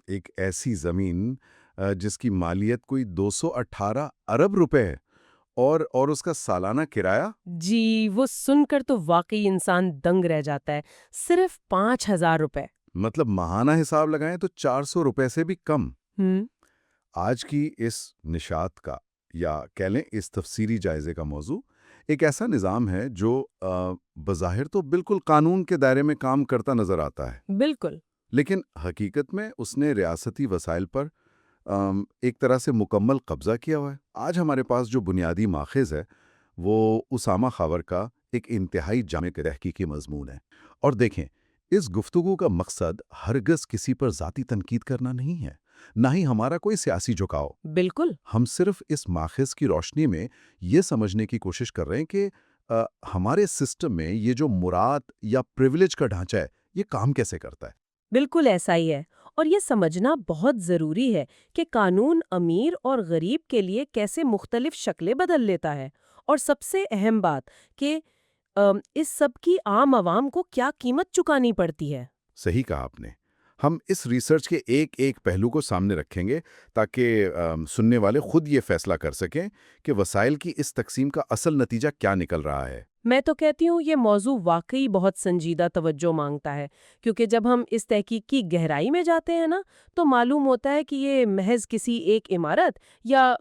ایک ایسی زمین جس کی مالیت کوئی 218 ارب روپے ہے اور اس کا سالانہ کرایہ؟ جی، وہ سن کر تو واقعی انسان دنگ رہ جاتا ہے۔ صرف 5,000 روپے۔ مطلب ماہانہ حساب لگائیں تو 400 روپے سے بھی کم۔ ہوں آج کی اس نشات کا یا کہہ لیں اس تفسیری جائزے کا موضوع ایک ایسا نظام ہے جو بظاہر تو بالکل قانون کے دائرے میں کام کرتا نظر آتا ہے، بالکل۔ لیکن حقیقت میں اس نے ریاستی وسائل پر ایک طرح سے مکمل قبضہ کیا ہوا ہے۔ آج ہمارے پاس جو بنیادی ماخذ ہے وہ اسامہ خاور کا ایک انتہائی جامع تحقیقی مضمون ہے۔ اور دیکھیں، اس گفتگو کا مقصد ہرگز کسی پر ذاتی تنقید کرنا نہیں ہے، نہ ہی ہمارا کوئی سیاسی جھکاؤ۔ بالکل۔ ہم صرف اس ماخذ کی روشنی میں یہ سمجھنے کی کوشش کر رہے ہیں کہ ہمارے سسٹم میں یہ جو مراد یا پریویلیج کا ڈھانچہ ہے یہ کام کیسے کرتا ہے۔ بالکل ایسا ہی ہے، اور یہ سمجھنا بہت ضروری ہے کہ قانون امیر اور غریب کے لیے کیسے مختلف شکلیں بدل لیتا ہے، اور سب سے اہم بات کہ اس سب کی عام عوام کو کیا قیمت چکانی پڑتی ہے۔ صحیح کہا آپ نے۔ ہم اس ریسرچ کے ایک ایک پہلو کو سامنے رکھیں گے تاکہ سننے والے خود یہ فیصلہ کر سکیں کہ وسائل کی اس تقسیم کا اصل نتیجہ کیا نکل رہا ہے۔ میں تو کہتی ہوں یہ موضوع واقعی بہت سنجیدہ توجہ مانگتا ہے، کیونکہ جب ہم اس تحقیق کی گہرائی میں جاتے ہیں نا تو معلوم ہوتا ہے کہ یہ محض کسی ایک عمارت یا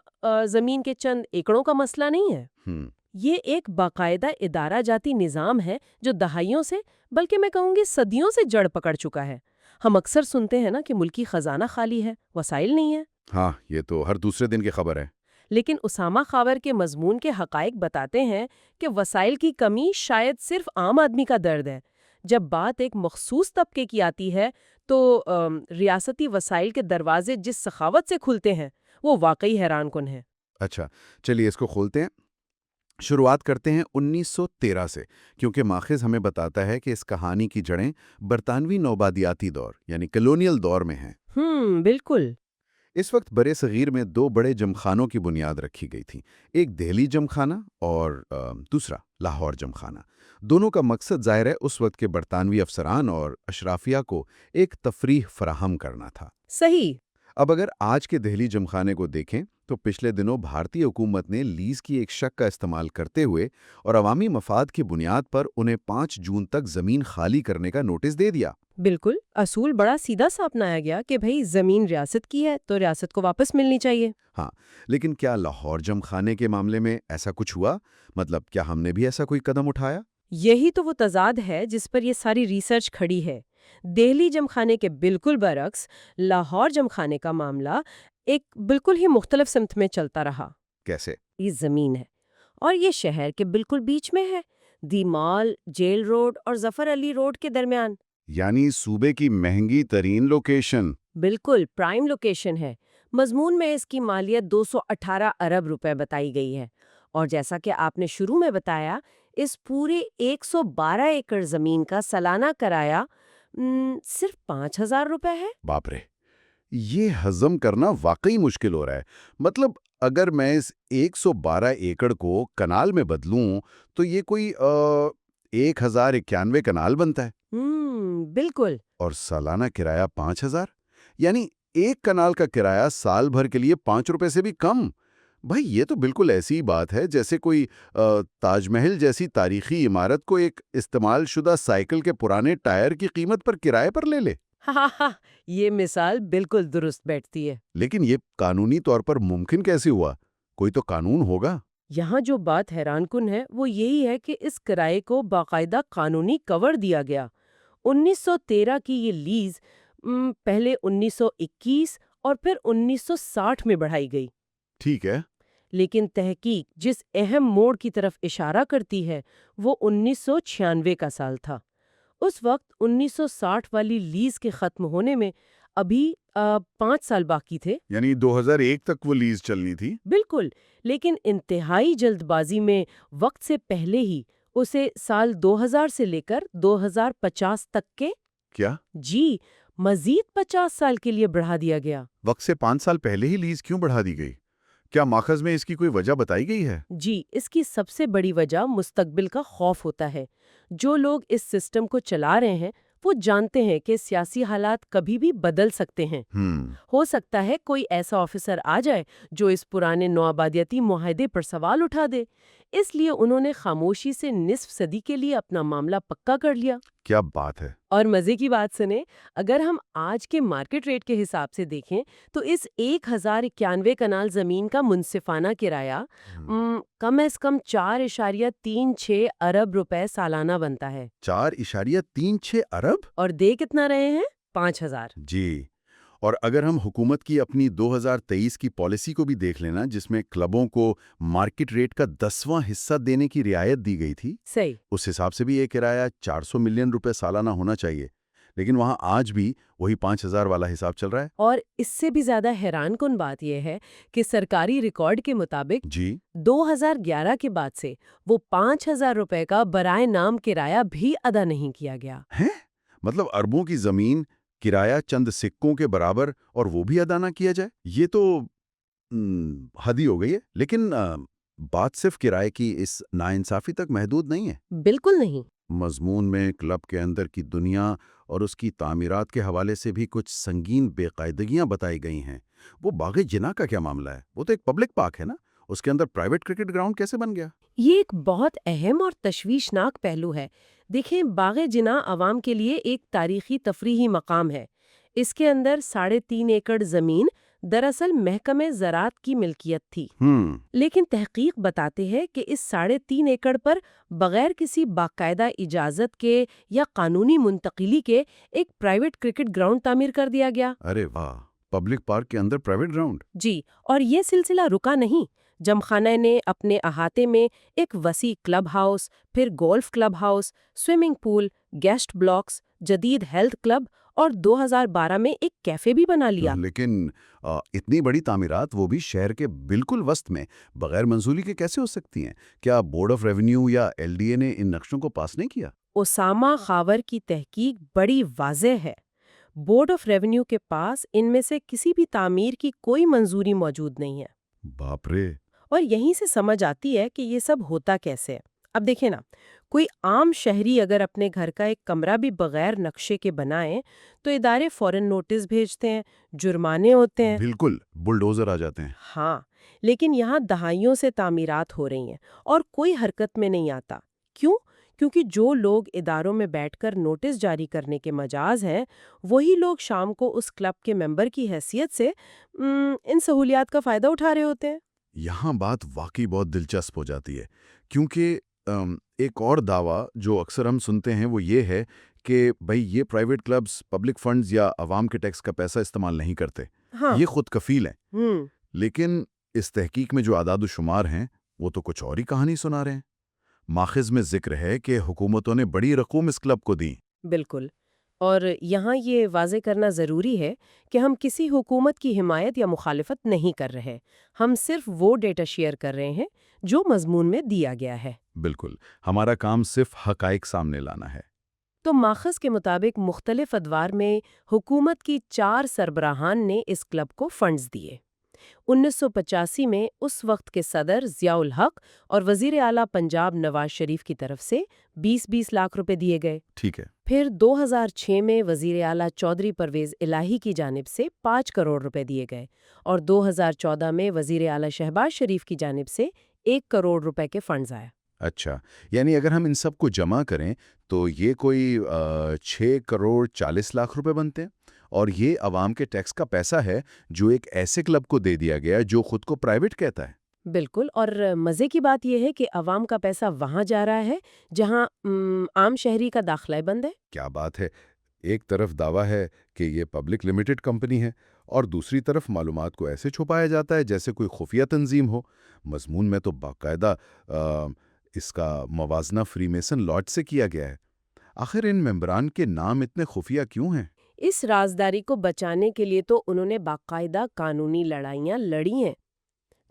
زمین کے چند ایکڑوں کا مسئلہ نہیں ہے۔ ہم یہ ایک باقاعدہ ادارہ جاتی نظام ہے جو دہائیوں سے، بلکہ میں کہوں گی صدیوں سے جڑ پکڑ چکا ہے۔ ہم اکثر سنتے ہیں نا کہ ملکی خزانہ خالی ہے، وسائل نہیں ہے، ہاں، یہ تو ہر دوسرے دن کی خبر ہے۔ لیکن اسامہ خاور کے مضمون کے حقائق بتاتے ہیں کہ وسائل کی کمی شاید صرف عام آدمی کا درد ہے۔ جب بات ایک مخصوص طبقے کی آتی ہے تو ریاستی وسائل کے دروازے جس سخاوت سے کھلتے ہیں وہ واقعی حیران کن ہے۔ اچھا، چلیے اس کو کھولتے ہیں۔ شروعات کرتے ہیں 1913 سے، کیونکہ ماخذ ہمیں بتاتا ہے کہ اس کہانی کی جڑیں برطانوی نوبادیاتی دور یعنی کلونیل دور میں ہیں۔ بالکل۔ اس وقت برے صغیر میں دو بڑے جمخانوں کی بنیاد رکھی گئی تھی، ایک دہلی جمخانہ اور دوسرا لاہور جمخانہ۔ دونوں کا مقصد ظاہر ہے اس وقت کے برطانوی افسران اور اشرافیہ کو ایک تفریح فراہم کرنا تھا۔ صحیح۔ اب اگر آج کے دہلی جمخانے کو دیکھیں تو پچھلے دنوں بھارتی حکومت نے لیز کی ایک شک کا استعمال کرتے ہوئے اور عوامی مفاد کی بنیاد پر انہیں 5 جون تک زمین خالی کرنے کا نوٹس دے دیا۔ بالکل، اصول بڑا سیدھا سا اپنایا گیا کہ بھئی زمین ریاست کی ہے تو ریاست کو واپس ملنی چاہیے۔ ہاں، لیکن کیا لاہور جمخانے کے معاملے میں ایسا کچھ ہوا؟ مطلب کیا ہم نے بھی ایسا کوئی قدم اٹھایا؟ یہی تو وہ تضاد ہے جس پر یہ ساری ریسرچ کھڑی ہے۔ دہلی جمخانے کے بالکل برعکس لاہور جمخانے کا معاملہ ایک بالکل ہی مختلف سمت میں چلتا رہا۔ کیسے؟ یہ زمین ہے اور یہ شہر کے بالکل بیچ میں ہے، دی مال، جیل روڈ اور ظفر علی روڈ کے درمیان۔ یعنی صوبے کی مہنگی ترین لوکیشن۔ بالکل پرائم لوکیشن ہے۔ مضمون میں اس کی مالیت 218 ارب روپے بتائی گئی ہے، اور جیسا کہ آپ نے شروع میں بتایا اس پورے 112 ایکڑ زمین کا سالانہ کرایہ صرف 5,000 روپے ہے۔ باپ رے، یہ ہضم کرنا واقعی مشکل ہو رہا ہے۔ مطلب اگر میں اس 112 ایکڑ کو کنال میں بدلوں تو یہ کوئی 1091 کنال بنتا ہے، بالکل۔ اور سالانہ کرایہ 5,000، یعنی ایک کنال کا کرایہ سال بھر کے لیے 5 روپے سے بھی کم۔ بھائی یہ تو بالکل ایسی بات ہے جیسے کوئی تاج محل جیسی تاریخی عمارت کو ایک استعمال شدہ سائیکل کے پرانے ٹائر کی قیمت پر کرائے پر لے لے۔ ہاں، یہ مثال بالکل درست بیٹھتی ہے۔ لیکن یہ قانونی طور پر ممکن کیسے ہوا؟ کوئی تو قانون ہوگا۔ یہاں جو بات حیران کن ہے وہ یہی ہے کہ اس کرائے کو باقاعدہ قانونی کور دیا گیا۔ 1913 کی یہ لیز پہلے 1921 اور پھر 1960 میں بڑھائی گئی۔ ٹھیک ہے۔ لیکن تحقیق جس اہم موڑ کی طرف اشارہ کرتی ہے وہ 1996 کا سال تھا۔ اس وقت 1960 والی لیز کے ختم ہونے میں ابھی 5 سال باقی تھے۔ یعنی 2001 تک وہ لیز چلنی تھی؟ بالکل، لیکن انتہائی جلد بازی میں وقت سے پہلے ہی اسے سال 2000 سے لے کر 2050 تک کے کیا؟ جی مزید 50 سال کے لیے بڑھا دیا گیا۔ وقت سے 5 سال پہلے ہی لیز کیوں بڑھا دی گئی؟ کیا ماخذ میں اس کی کوئی وجہ بتائی گئی ہے؟ جی، اس کی سب سے بڑی وجہ مستقبل کا خوف ہوتا ہے۔ جو لوگ اس سسٹم کو چلا رہے ہیں وہ جانتے ہیں کہ سیاسی حالات کبھی بھی بدل سکتے ہیں۔ ہو سکتا ہے کوئی ایسا آفیسر آ جائے جو اس پرانے نوآبادیاتی معاہدے پر سوال اٹھا دے، اس لیے انہوں نے خاموشی سے نصف صدی کے لیے اپنا معاملہ پکا کر لیا۔ کیا بات ہے! اور مزے کی بات سنیں، اگر ہم آج کے مارکیٹ ریٹ کے حساب سے دیکھیں تو اس 1091 کنال زمین کا منصفانہ کرایہ کم از کم 4.36 ارب روپے سالانہ بنتا ہے۔ 4.36 ارب؟ اور دے کتنا رہے ہیں؟ 5,000۔ جی، اور اگر ہم حکومت کی اپنی 2023 کی پالیسی کو بھی دیکھ لینا، جس میں کلبوں کو مارکیٹ ریٹ کا 10واں حصہ دینے کی رعایت دی گئی تھی، صحیح۔ اس حساب سے بھی یہ کرایہ 400 ملین روپے سالانہ ہونا چاہیے، لیکن وہاں آج بھی وہی 5,000 والا حساب چل رہا ہے۔ اور اس سے بھی زیادہ حیران کن بات یہ ہے کہ سرکاری ریکارڈ کے مطابق جی 2011 کے بعد سے وہ 5,000 روپے کا برائے نام کرایہ بھی ادا نہیں کیا گیا۔ ہیں؟ مطلب اربوں کی زمین کرایہ چند سکوں کے برابر اور وہ بھی ادا نہ کیا جائے؟ یہ تو حد ہی ہو گئی ہے۔ لیکن بات صرف کرائے کی اس ناانصافی تک محدود نہیں ہے۔ بالکل نہیں۔ مضمون میں کلب کے اندر کی دنیا اور اس کی تعمیرات کے حوالے سے بھی کچھ سنگین بے قاعدگیاں بتائی گئی ہیں۔ وہ باغ جناح کا کیا معاملہ ہے؟ وہ تو ایک پبلک پارک ہے نا، اس کے اندر پرائیویٹ کرکٹ گراؤنڈ کیسے بن گیا؟ یہ ایک بہت اہم اور تشویشناک پہلو ہے۔ دیکھیں، باغ جناح عوام کے لیے ایک تاریخی تفریحی مقام ہے۔ اس کے اندر 3.5 ایکڑ زمین دراصل محکمہ زراعت کی ملکیت تھی، لیکن تحقیق بتاتے ہیں کہ اس 3.5 ایکڑ پر بغیر کسی باقاعدہ اجازت کے یا قانونی منتقلی کے ایک پرائیویٹ کرکٹ گراؤنڈ تعمیر کر دیا گیا۔ ارے واہ، پبلک پارک کے اندر پرائیویٹ گراؤنڈ! جی، اور یہ سلسلہ رکا نہیں۔ جمخانہ نے اپنے احاطے میں ایک وسیع کلب ہاؤس، پھر golf club house, swimming pool, guest blocks, جدید ہیلتھ کلب اور 2012 میں ایک کیفے بھی بنا لیا۔ لیکن اتنی بڑی تعمیرات، وہ بھی شہر کے بالکل وسط میں، بغیر منظوری کے کیسے ہو سکتی ہیں؟ کیا بورڈ آف ریونیو یا LDA نے ان نقشوں کو پاس نہیں کیا؟ اسامہ خاور کی تحقیق بڑی واضح ہے۔ بورڈ آف ریونیو کے پاس ان میں سے کسی بھی تعمیر کی کوئی منظوری موجود نہیں ہے۔ باپ رے! اور یہیں سے سمجھ آتی ہے کہ یہ سب ہوتا کیسے ہے۔ اب دیکھیں نا، کوئی عام شہری اگر اپنے گھر کا ایک کمرہ بھی بغیر نقشے کے بنائیں تو ادارے فوراً نوٹس بھیجتے ہیں، جرمانے ہوتے ہیں۔ بالکل، بلڈوزر آ جاتے ہیں۔ ہاں، لیکن یہاں دہائیوں سے تعمیرات ہو رہی ہیں اور کوئی حرکت میں نہیں آتا۔ کیوں؟ کیونکہ جو لوگ اداروں میں بیٹھ کر نوٹس جاری کرنے کے مجاز ہیں، وہی لوگ شام کو اس کلب کے ممبر کی حیثیت سے ان سہولیات کا فائدہ اٹھا رہے ہوتے ہیں۔ یہاں بات واقعی بہت دلچسپ ہو جاتی ہے، کیونکہ ایک اور دعویٰ جو اکثر ہم سنتے ہیں وہ یہ ہے کہ بھئی یہ پرائیویٹ کلبز پبلک فنڈز یا عوام کے ٹیکس کا پیسہ استعمال نہیں کرتے، یہ خود کفیل ہیں۔ لیکن اس تحقیق میں جو اعداد و شمار ہیں وہ تو کچھ اور ہی کہانی سنا رہے ہیں۔ ماخذ میں ذکر ہے کہ حکومتوں نے بڑی رقوم اس کلب کو دیں۔ بالکل، اور یہاں یہ واضح کرنا ضروری ہے کہ ہم کسی حکومت کی حمایت یا مخالفت نہیں کر رہے، ہم صرف وہ ڈیٹا شیئر کر رہے ہیں جو مضمون میں دیا گیا ہے۔ بالکل، ہمارا کام صرف حقائق سامنے لانا ہے۔ تو ماخذ کے مطابق مختلف ادوار میں حکومت کی 4 سربراہان نے اس کلب کو فنڈز دیے۔ 1985 میں اس وقت کے صدر ضیاء الحق اور وزیر اعلیٰ پنجاب نواز شریف کی طرف سے 20-20 لاکھ روپے دیے گئے۔ ٹھیک ہے۔ پھر 2006 میں وزیر اعلیٰ چودھری پرویز الہی کی جانب سے 5 کروڑ روپے دیے گئے اور 2014 میں وزیر اعلیٰ شہباز شریف کی جانب سے 1 کروڑ روپے کے فنڈز آئے۔ اچھا، یعنی اگر ہم ان سب کو جمع کریں تو یہ کوئی 6 کروڑ 40 لاکھ روپے بنتے ہیں، اور یہ عوام کے ٹیکس کا پیسہ ہے جو ایک ایسے کلب کو دے دیا گیا جو خود کو پرائیویٹ کہتا ہے۔ بالکل، اور مزے کی بات یہ ہے کہ عوام کا پیسہ وہاں جا رہا ہے جہاں عام شہری کا داخلہ بند ہے۔ کیا بات ہے! ایک طرف دعویٰ ہے کہ یہ پبلک لمیٹڈ کمپنی ہے اور دوسری طرف معلومات کو ایسے چھپایا جاتا ہے جیسے کوئی خفیہ تنظیم ہو۔ مضمون میں تو باقاعدہ اس کا موازنہ فری میسن لاٹ سے کیا گیا ہے۔ آخر ان ممبران کے نام اتنے خفیہ کیوں ہیں؟ اس رازداری کو بچانے کے لیے تو انہوں نے باقاعدہ قانونی لڑائیاں لڑی ہیں۔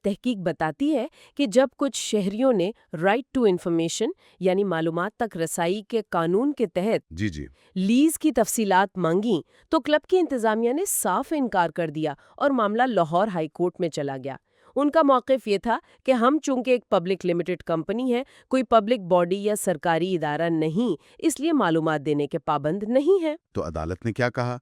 تحقیق بتاتی ہے کہ جب کچھ شہریوں نے رائٹ ٹو انفارمیشن یعنی معلومات تک رسائی کے قانون کے تحت جی لیز کی تفصیلات مانگیں تو کلب کی انتظامیہ نے صاف انکار کر دیا اور معاملہ لاہور ہائی کورٹ میں چلا گیا۔ ان کا موقف یہ تھا کہ ہم چونکہ ایک پبلک لمیٹڈ کمپنی ہے، کوئی پبلک باڈی یا سرکاری ادارہ نہیں، اس لیے معلومات دینے کے پابند نہیں ہیں۔ تو عدالت نے کیا کہا؟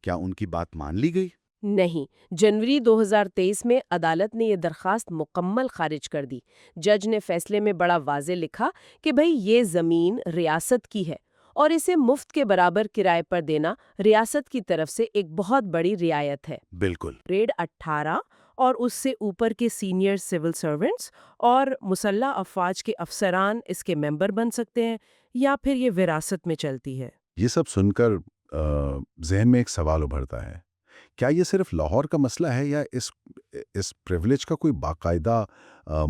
کیا ان کی بات مان لی گئی؟ نہیں، جنوری 2023 میں عدالت نے یہ درخواست مکمل خارج کر دی۔ جج نے فیصلے میں بڑا واضح لکھا کہ بھئی یہ زمین ریاست کی ہے اور اسے مفت کے برابر کرائے پر دینا ریاست کی طرف سے ایک بہت بڑی رعایت ہے۔ بالکل۔ گریڈ 18 اور اس سے اوپر کے سینئر سول سرونٹس اور مسلح افواج کے افسران اس کے ممبر بن سکتے ہیں، یا پھر یہ وراثت میں چلتی ہے۔ یہ سب سن کر ذہن میں ایک سوال ابھرتا ہے، کیا یہ صرف لاہور کا مسئلہ ہے یا اس پریولیج کا کوئی باقاعدہ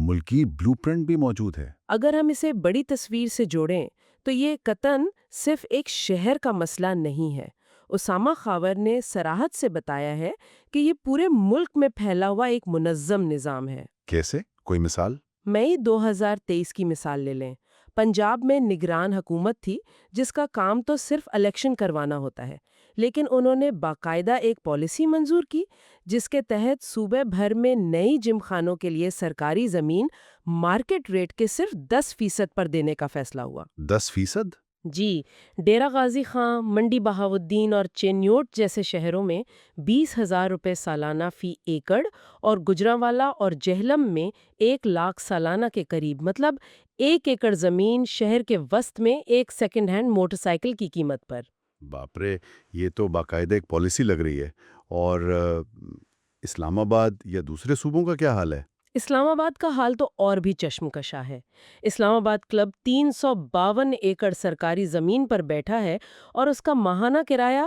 ملکی بلو پرنٹ بھی موجود ہے؟ اگر ہم اسے بڑی تصویر سے جوڑیں تو یہ قطعاً صرف ایک شہر کا مسئلہ نہیں ہے۔ اسامہ خاور نے صراحت سے بتایا ہے کہ یہ پورے ملک میں پھیلا ہوا ایک منظم نظام ہے۔ کیسے؟ کوئی مثال؟ مئی 2023 کی مثال لے لیں۔ پنجاب میں نگران حکومت تھی جس کا کام تو صرف الیکشن کروانا ہوتا ہے، لیکن انہوں نے باقاعدہ ایک پالیسی منظور کی جس کے تحت صوبے بھر میں نئی جم خانوں کے لیے سرکاری زمین مارکیٹ ریٹ کے صرف 10% پر دینے کا فیصلہ ہوا۔ 10%؟ جی، ڈیرہ غازی خان، منڈی بہاؤالدین اور چینیوٹ جیسے شہروں میں 20,000 روپے سالانہ فی ایکڑ اور گجرانوالہ اور جہلم میں 1,00,000 سالانہ کے قریب، مطلب 1 ایکڑ زمین شہر کے وسط میں ایک سیکنڈ ہینڈ موٹر سائیکل کی قیمت پر۔ باپ رے، یہ تو باقاعدہ ایک پالیسی لگ رہی ہے۔ اور اسلام آباد یا دوسرے صوبوں کا کیا حال ہے؟ اسلام آباد کا حال تو اور بھی چشم کشا ہے۔ اسلام آباد کلب 352 ایکڑ سرکاری زمین پر بیٹھا ہے اور اس کا ماہانہ کرایہ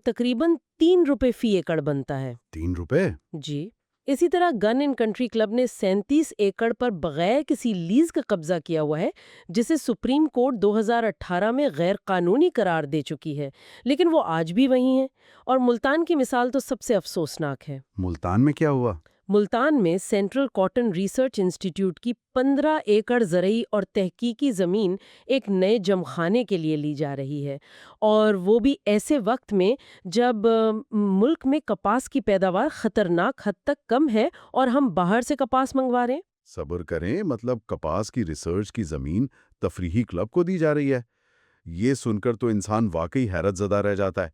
تقریباً 3 روپے فی ایکڑ بنتا ہے۔ 3 روپے؟ جی، اسی طرح گن ان کنٹری کلب نے 37 ایکڑ پر بغیر کسی لیز کا قبضہ کیا ہوا ہے، جسے سپریم کورٹ 2018 میں غیر قانونی قرار دے چکی ہے، لیکن وہ آج بھی وہیں ہیں۔ اور ملتان کی مثال تو سب سے افسوسناک ہے۔ ملتان میں کیا ہوا؟ ملتان میں سینٹرل کاٹن ریسرچ انسٹیٹیوٹ کی 15 ایکڑ زرعی اور تحقیقی زمین ایک نئے جم خانے کے لیے لی جا رہی ہے، اور وہ بھی ایسے وقت میں جب ملک میں کپاس کی پیداوار خطرناک حد تک کم ہے اور ہم باہر سے کپاس منگوا رہے ہیں۔ صبر کریں، مطلب کپاس کی ریسرچ کی زمین تفریحی کلب کو دی جا رہی ہے؟ یہ سن کر تو انسان واقعی حیرت زدہ رہ جاتا ہے۔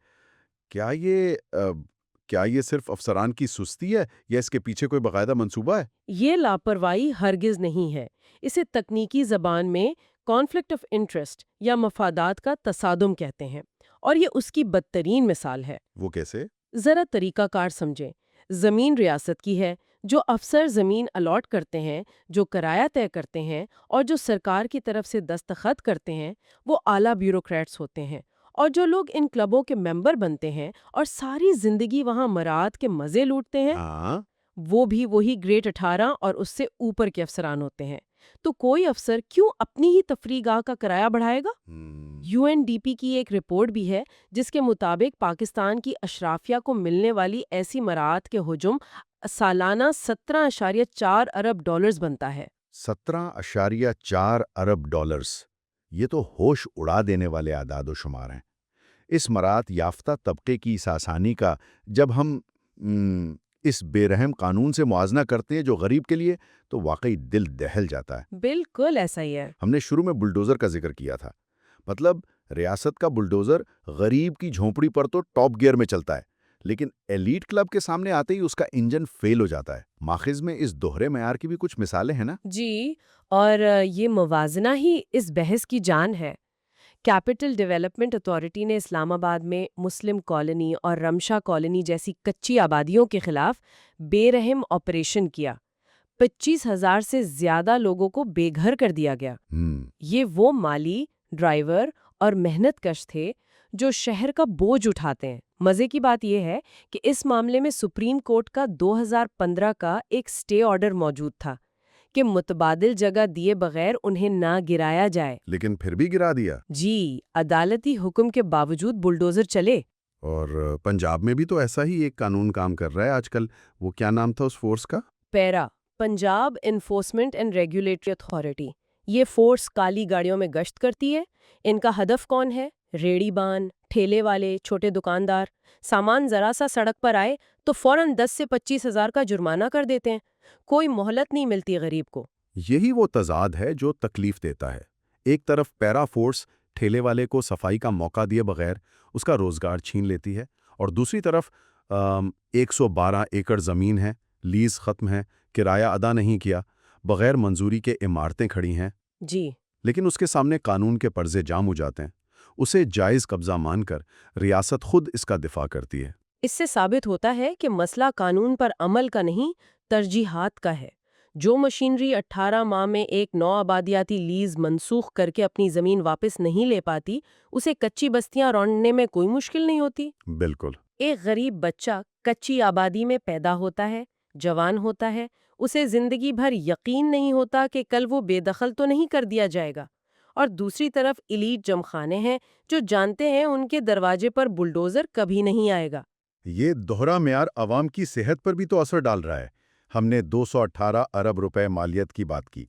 کیا یہ صرف افسران کی سستی ہے یا اس کے پیچھے کوئی باقاعدہ منصوبہ ہے؟ یہ لاپرواہی ہرگز نہیں ہے، اسے تکنیکی زبان میں کانفلکٹ آف انٹرسٹ یا مفادات کا تصادم کہتے ہیں، اور یہ اس کی بدترین مثال ہے۔ وہ کیسے؟ ذرا طریقہ کار سمجھیں۔ زمین ریاست کی ہے، جو افسر زمین الاٹ کرتے ہیں، جو کرایہ طے کرتے ہیں اور جو سرکار کی طرف سے دستخط کرتے ہیں، وہ اعلیٰ بیوروکریٹس ہوتے ہیں، اور جو لوگ ان کلبوں کے ممبر بنتے ہیں اور ساری زندگی وہاں مراعات کے مزے لوٹتے ہیں، ہاں۔ وہ بھی وہی گریڈ 18 اور اس سے اوپر کے افسران ہوتے ہیں۔ تو کوئی افسر کیوں اپنی ہی تفریح گاہ کا کرایہ بڑھائے گا؟ UNDP کی ایک رپورٹ بھی ہے جس کے مطابق پاکستان کی اشرافیہ کو ملنے والی ایسی مراعات کے حجم سالانہ 17.4 ارب ڈالرز بنتا ہے۔ 17.4 ارب ڈالرز! یہ تو ہوش اڑا دینے والے اعداد و شمار ہیں۔ اس مراعات یافتہ طبقے کی اس آسانی کا جب ہم اس بے رحم قانون سے موازنہ کرتے ہیں جو غریب کے لیے، تو واقعی دل دہل جاتا ہے۔ بالکل ایسا ہی ہے۔ ہم نے شروع میں بلڈوزر کا ذکر کیا تھا، مطلب ریاست کا بلڈوزر غریب کی جھونپڑی پر تو ٹاپ گیئر میں چلتا ہے، لیکن ایلیٹ کلب کے سامنے آتے ہی اس کا انجن فیل ہو جاتا ہے۔ ماخذ میں اس دوہرے معیار کی بھی کچھ مثالیں ہیں نا؟ جی، اور یہ موازنہ ہی اس بحث کی جان ہے۔ کیپٹل ڈیولپمنٹ اتھارٹی نے اسلام آباد میں مسلم کالونی اور رمشا کالونی جیسی کچی آبادیوں کے خلاف بے رحم آپریشن کیا۔ 25,000 سے زیادہ لوگوں کو بے گھر کر دیا گیا۔ یہ وہ مالی، ڈرائیور اور محنت کش تھے جو شہر کا بوجھ اٹھاتے ہیں۔ مزے کی بات یہ ہے کہ اس معاملے میں سپریم کورٹ کا 2015 کا ایک سٹے آرڈر موجود تھا کہ متبادل جگہ دیے بغیر انہیں نہ گرایا جائے، لیکن پھر بھی گرا دیا۔ جی، عدالتی حکم کے باوجود بلڈوزر چلے۔ اور پنجاب میں بھی تو ایسا ہی ایک قانون کام کر رہا ہے آج کل۔ وہ کیا نام تھا اس فورس کا؟ PERA, Punjab enforcement and regulatory authority. یہ فورس کالی گاڑیوں میں گشت کرتی ہے۔ ان کا ہدف کون ہے؟ ریڑی بان، ٹھیلے والے، چھوٹے دکاندار۔ سامان ذرا سا سڑک پر آئے تو فوراً 10 سے 25,000 کا جرمانہ کر دیتے ہیں۔ کوئی مہلت نہیں ملتی غریب کو۔ یہی وہ تضاد ہے جو تکلیف دیتا ہے۔ ایک طرف پیرا فورس ٹھیلے والے کو صفائی کا موقع دیے بغیر اس کا روزگار چھین لیتی ہے، اور دوسری طرف 112 ایکڑ زمین ہے، لیز ختم ہے، کرایہ ادا نہیں کیا، بغیر منظوری کے عمارتیں کھڑی ہیں، جی، لیکن اس کے سامنے قانون کے پرزے جام ہو جاتے ہیں۔ اسے جائز قبضہ مان کر ریاست خود اس کا دفاع کرتی ہے۔ اس سے ثابت ہوتا ہے کہ مسئلہ قانون پر عمل کا نہیں، ترجیحات کا ہے۔ جو مشینری 18 ماہ میں ایک نو آبادیاتی لیز منسوخ کر کے اپنی زمین واپس نہیں لے پاتی، اسے کچی بستیاں روننے میں کوئی مشکل نہیں ہوتی۔ بالکل۔ ایک غریب بچہ کچی آبادی میں پیدا ہوتا ہے، جوان ہوتا ہے، اسے زندگی بھر یقین نہیں ہوتا کہ کل وہ بے دخل تو نہیں کر دیا جائے گا، اور دوسری طرف ایلیٹ جمخانے ہیں جو جانتے ہیں ان کے دروازے پر بلڈوزر کبھی نہیں آئے گا۔ یہ دوہرا معیار عوام کی صحت پر بھی تو اثر ڈال رہا ہے۔ ہم نے 218 ارب روپے مالیت کی بات کی۔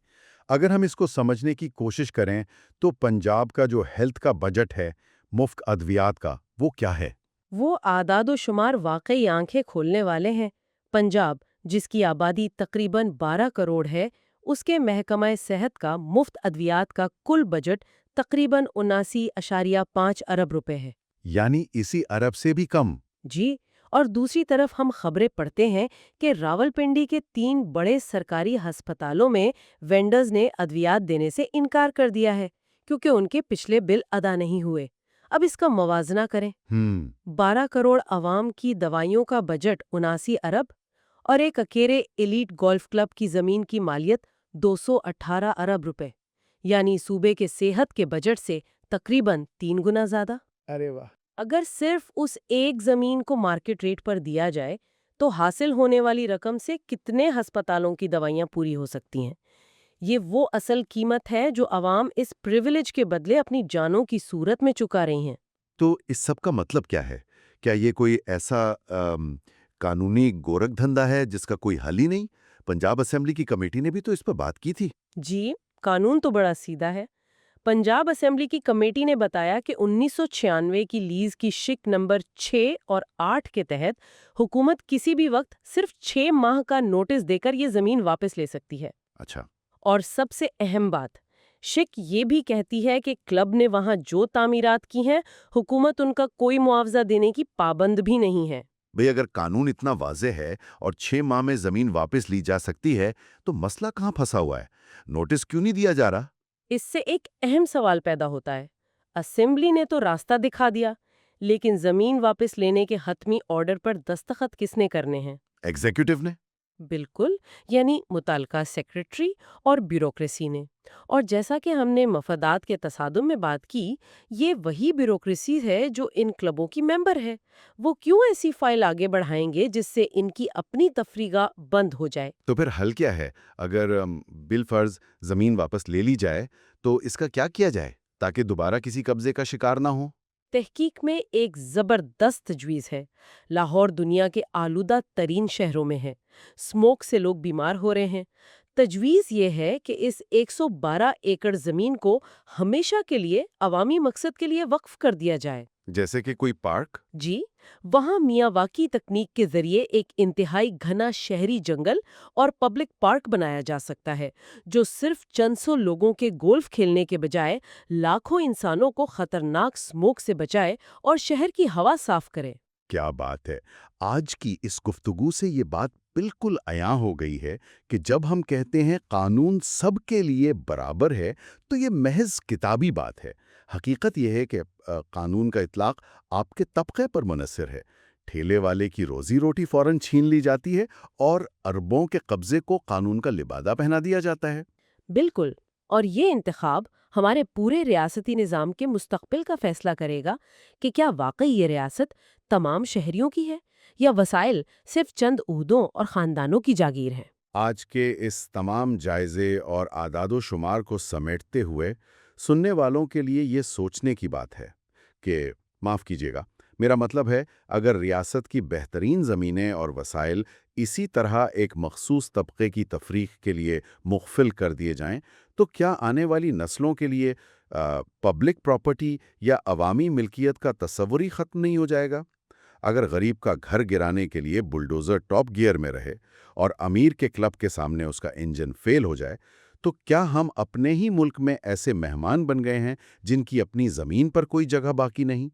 اگر ہم اس کو سمجھنے کی کوشش کریں تو پنجاب کا جو ہیلتھ کا بجٹ ہے، مفت ادویات کا، وہ کیا ہے؟ وہ اعداد و شمار واقعی آنکھیں کھولنے والے ہیں۔ پنجاب، جس کی آبادی تقریباً 12 کروڑ ہے، اس کے محکمہ صحت کا مفت ادویات کا کل بجٹ تقریباً 79.5 ارب روپے ہے۔ یعنی اسی ارب سے بھی کم۔ جی، اور دوسری طرف ہم خبریں پڑھتے ہیں کہ راولپنڈی کے 3 بڑے سرکاری ہسپتالوں میں وینڈرز نے ادویات دینے سے انکار کر دیا ہے کیونکہ ان کے پچھلے بل ادا نہیں ہوئے۔ اب اس کا موازنہ کریں، 12 کروڑ عوام کی دوائیوں کا بجٹ 79 ارب، اور ایک اکیلے ایلیٹ گولف کلب کی زمین کی مالیت 218 ارب روپے، یعنی صوبے کے صحت کے بجٹ سے تقریباً 3 گنا زیادہ۔ ارے واہ! اگر صرف اس ایک زمین کو مارکیٹ ریٹ پر دیا جائے تو حاصل ہونے والی رقم سے کتنے ہسپتالوں کی دوائیاں پوری ہو سکتی ہیں؟ یہ وہ اصل قیمت ہے جو عوام اس پریویلیج کے بدلے اپنی جانوں کی صورت میں چکا رہی ہیں۔ تو اس سب کا مطلب کیا ہے؟ کیا یہ کوئی ایسا قانونی گورکھ دھندا ہے جس کا کوئی حل ہی نہیں؟ پنجاب اسمبلی کی کمیٹی نے بھی تو اس پر بات کی تھی۔ جی، قانون تو بڑا سیدھا ہے۔ پنجاب اسمبلی کی کمیٹی نے بتایا کہ 1996 کی لیز کی شک نمبر 6 اور 8 کے تحت حکومت کسی بھی وقت صرف 6 ماہ کا نوٹس دے کر یہ زمین واپس لے سکتی ہے۔ اچھا۔ اور سب سے اہم بات، شک یہ بھی کہتی ہے کہ کلب نے وہاں جو تعمیرات کی ہیں، حکومت ان کا کوئی معاوضہ دینے کی پابند بھی نہیں ہے۔ بھئی اگر قانون اتنا واضح ہے اور 6 ماہ میں زمین واپس لی جا سکتی ہے تو مسئلہ کہاں پھنسا ہوا ہے؟ نوٹس کیوں نہیں دیا جا رہا؟ اس سے ایک اہم سوال پیدا ہوتا ہے۔ اسمبلی نے تو راستہ دکھا دیا، لیکن زمین واپس لینے کے حتمی آرڈر پر دستخط کس نے کرنے ہیں؟ ایگزیکٹو نے؟ بالکل، یعنی متعلقہ سیکریٹری اور بیوروکریسی نے۔ اور جیسا کہ ہم نے مفادات کے تصادم میں بات کی، یہ وہی بیوروکریسی ہے جو ان کلبوں کی ممبر ہے۔ وہ کیوں ایسی فائل آگے بڑھائیں گے جس سے ان کی اپنی تفریح بند ہو جائے؟ تو پھر حل کیا ہے؟ اگر بالفرض زمین واپس لے لی جائے تو اس کا کیا کیا جائے تاکہ دوبارہ کسی قبضے کا شکار نہ ہو؟ تحقیق میں ایک زبردست تجویز ہے۔ لاہور دنیا کے آلودہ ترین شہروں میں ہے، اسموک سے لوگ بیمار ہو رہے ہیں۔ تجویز یہ ہے کہ اس 112 ایکڑ زمین کو ہمیشہ کے لیے عوامی مقصد کے لیے وقف کر دیا جائے۔ جیسے کہ کوئی پارک؟ جی، وہاں میاواکی تکنیک کے ذریعے ایک انتہائی گھنا شہری جنگل اور پبلک پارک بنایا جا سکتا ہے جو صرف چند سو لوگوں کے گولف کھیلنے کے بجائے لاکھوں انسانوں کو خطرناک اسموک سے بچائے اور شہر کی ہوا صاف کرے۔ کیا بات ہے! آج کی اس گفتگو سے یہ بات بالکل عیاں ہو گئی ہے کہ جب ہم کہتے ہیں قانون سب کے لیے برابر ہے تو یہ محض کتابی بات ہے۔ حقیقت یہ ہے کہ قانون کا اطلاق آپ کے طبقے پر منحصر ہے۔ ٹھیلے والے کی روزی روٹی فوراً چھین لی جاتی ہے اور اربوں کے قبضے کو قانون کا لبادہ پہنا دیا جاتا ہے۔ بالکل، اور یہ انتخاب ہمارے پورے ریاستی نظام کے مستقبل کا فیصلہ کرے گا کہ کیا واقعی یہ ریاست تمام شہریوں کی ہے یا وسائل صرف چند عہدوں اور خاندانوں کی جاگیر ہیں۔ آج کے اس تمام جائزے اور اعداد و شمار کو سمیٹتے ہوئے سننے والوں کے لیے یہ سوچنے کی بات ہے کہ معاف کیجیے گا، میرا مطلب ہے اگر ریاست کی بہترین زمینیں اور وسائل اسی طرح ایک مخصوص طبقے کی تفریح کے لیے مغفل کر دیے جائیں تو کیا آنے والی نسلوں کے لیے پبلک پراپرٹی یا عوامی ملکیت کا تصور ہی ختم نہیں ہو جائے گا؟ اگر غریب کا گھر گرانے کے لیے بلڈوزر ٹاپ گیئر میں رہے اور امیر کے کلب کے سامنے اس کا انجن فیل ہو جائے، تو کیا ہم اپنے ہی ملک میں ایسے مہمان بن گئے ہیں جن کی اپنی زمین پر کوئی جگہ باقی نہیں؟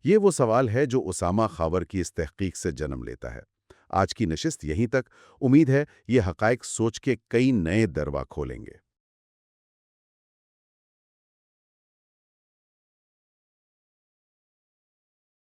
یہ وہ سوال ہے جو اسامہ خاور کی اس تحقیق سے جنم لیتا ہے۔ آج کی نشست یہیں تک۔ امید ہے یہ حقائق سوچ کے کئی نئے دروا کھولیں گے۔